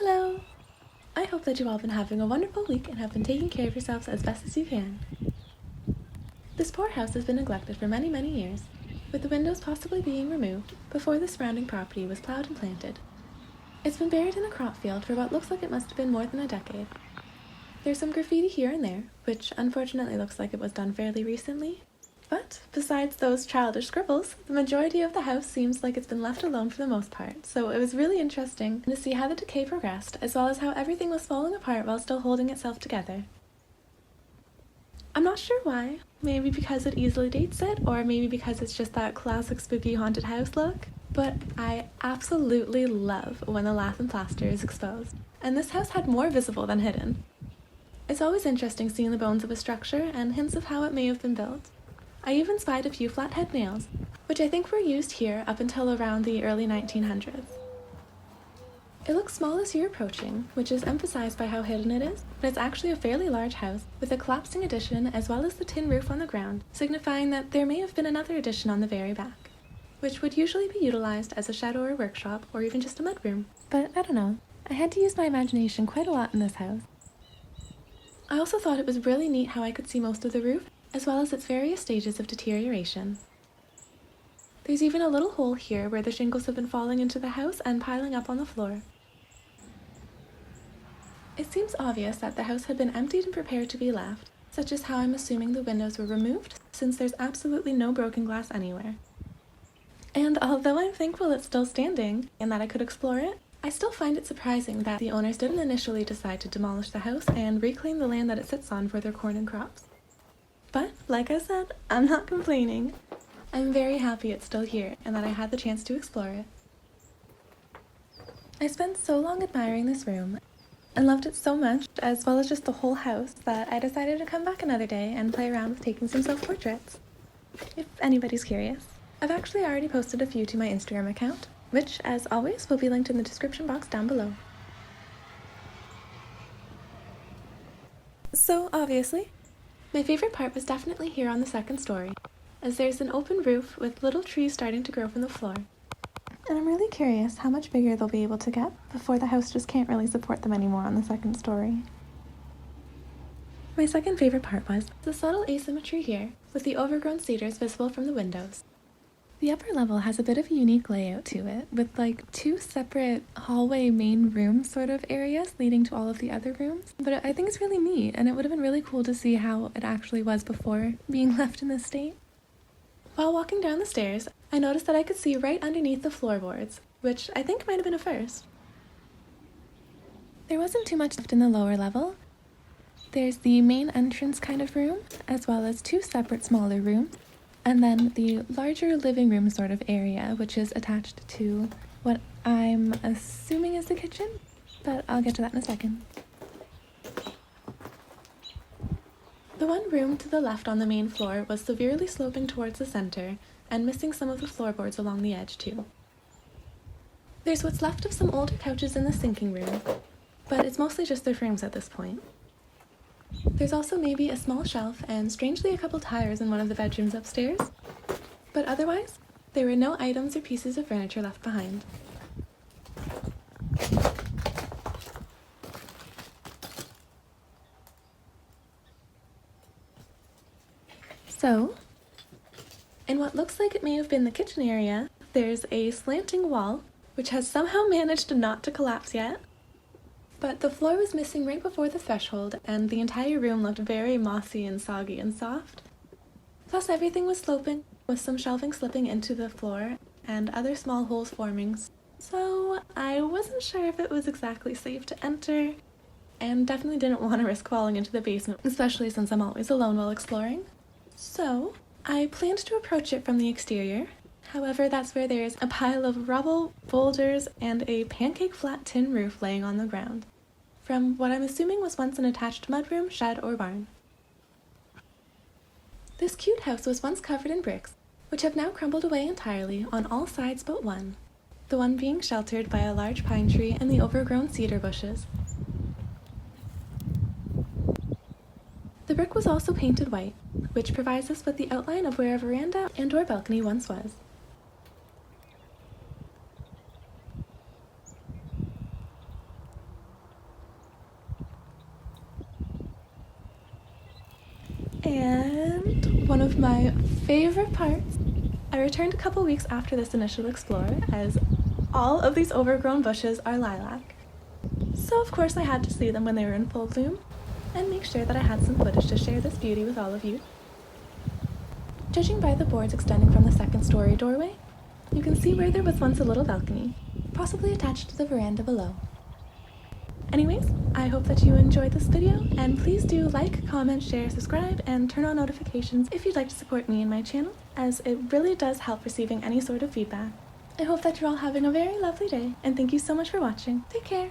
Hello! I hope that you've all been having a wonderful week and have been taking care of yourselves as best as you can. This poor house has been neglected for many, many years, with the windows possibly being removed before the surrounding property was plowed and planted. It's been buried in a crop field for what looks like it must have been more than a decade. There's some graffiti here and there, which unfortunately looks like it was done fairly recently. But besides those childish scribbles, the majority of the house seems like it's been left alone for the most part, so it was really interesting to see how the decay progressed, as well as how everything was falling apart while still holding itself together. I'm not sure why, maybe because it easily dates it, or maybe because it's just that classic spooky haunted house look, but I absolutely love when the lath and plaster is exposed, and this house had more visible than hidden. It's always interesting seeing the bones of a structure and hints of how it may have been built. I even spied a few flathead nails, which I think were used here up until around the early 1900s. It looks small as you're approaching, which is emphasized by how hidden it is, but it's actually a fairly large house with a collapsing addition as well as the tin roof on the ground, signifying that there may have been another addition on the very back, which would usually be utilized as a shed or a workshop or even just a mudroom. But I don't know, I had to use my imagination quite a lot in this house. I also thought it was really neat how I could see most of the roof, as well as its various stages of deterioration. There's even a little hole here where the shingles have been falling into the house and piling up on the floor. It seems obvious that the house had been emptied and prepared to be left, such as how I'm assuming the windows were removed, since there's absolutely no broken glass anywhere. And although I'm thankful it's still standing and that I could explore it, I still find it surprising that the owners didn't initially decide to demolish the house and reclaim the land that it sits on for their corn and crops. But, like I said, I'm not complaining. I'm very happy it's still here and that I had the chance to explore it. I spent so long admiring this room and loved it so much, as well as just the whole house, that I decided to come back another day and play around with taking some self-portraits. If anybody's curious, I've actually already posted a few to my Instagram account, which, as always, will be linked in the description box down below. So, obviously, my favorite part was definitely here on the second story, as there's an open roof with little trees starting to grow from the floor. And I'm really curious how much bigger they'll be able to get before the house just can't really support them anymore on the second story. My second favorite part was the subtle asymmetry here, with the overgrown cedars visible from the windows. The upper level has a bit of a unique layout to it, with like two separate hallway main room sort of areas leading to all of the other rooms. But I think it's really neat, and it would have been really cool to see how it actually was before being left in this state. While walking down the stairs, I noticed that I could see right underneath the floorboards, which I think might have been a first. There wasn't too much left in the lower level. There's the main entrance kind of room, as well as two separate smaller rooms, and then the larger living room sort of area, which is attached to what I'm assuming is the kitchen, but I'll get to that in a second. The one room to the left on the main floor was severely sloping towards the center and missing some of the floorboards along the edge too. There's what's left of some older couches in the sinking room, but it's mostly just their frames at this point. There's also maybe a small shelf and strangely a couple tires in one of the bedrooms upstairs, but otherwise, there were no items or pieces of furniture left behind. So, in what looks like it may have been the kitchen area, there's a slanting wall, which has somehow managed not to collapse yet. But the floor was missing right before the threshold, and the entire room looked very mossy and soggy and soft. Plus everything was sloping, with some shelving slipping into the floor, and other small holes forming. So I wasn't sure if it was exactly safe to enter, and definitely didn't want to risk falling into the basement, especially since I'm always alone while exploring. So I planned to approach it from the exterior. However, that's where there's a pile of rubble, boulders, and a pancake flat tin roof laying on the ground, from what I'm assuming was once an attached mudroom, shed, or barn. This cute house was once covered in bricks, which have now crumbled away entirely on all sides but one, the one being sheltered by a large pine tree and the overgrown cedar bushes. The brick was also painted white, which provides us with the outline of where a veranda and/or balcony once was. And one of my favorite parts, I returned a couple weeks after this initial explore, as all of these overgrown bushes are lilac. So of course I had to see them when they were in full bloom, and make sure that I had some footage to share this beauty with all of you. Judging by the boards extending from the second-story doorway, you can see where there was once a little balcony, possibly attached to the veranda below. Anyways, I hope that you enjoyed this video, and please do like, comment, share, subscribe, and turn on notifications if you'd like to support me and my channel, as it really does help receiving any sort of feedback. I hope that you're all having a very lovely day, and thank you so much for watching. Take care!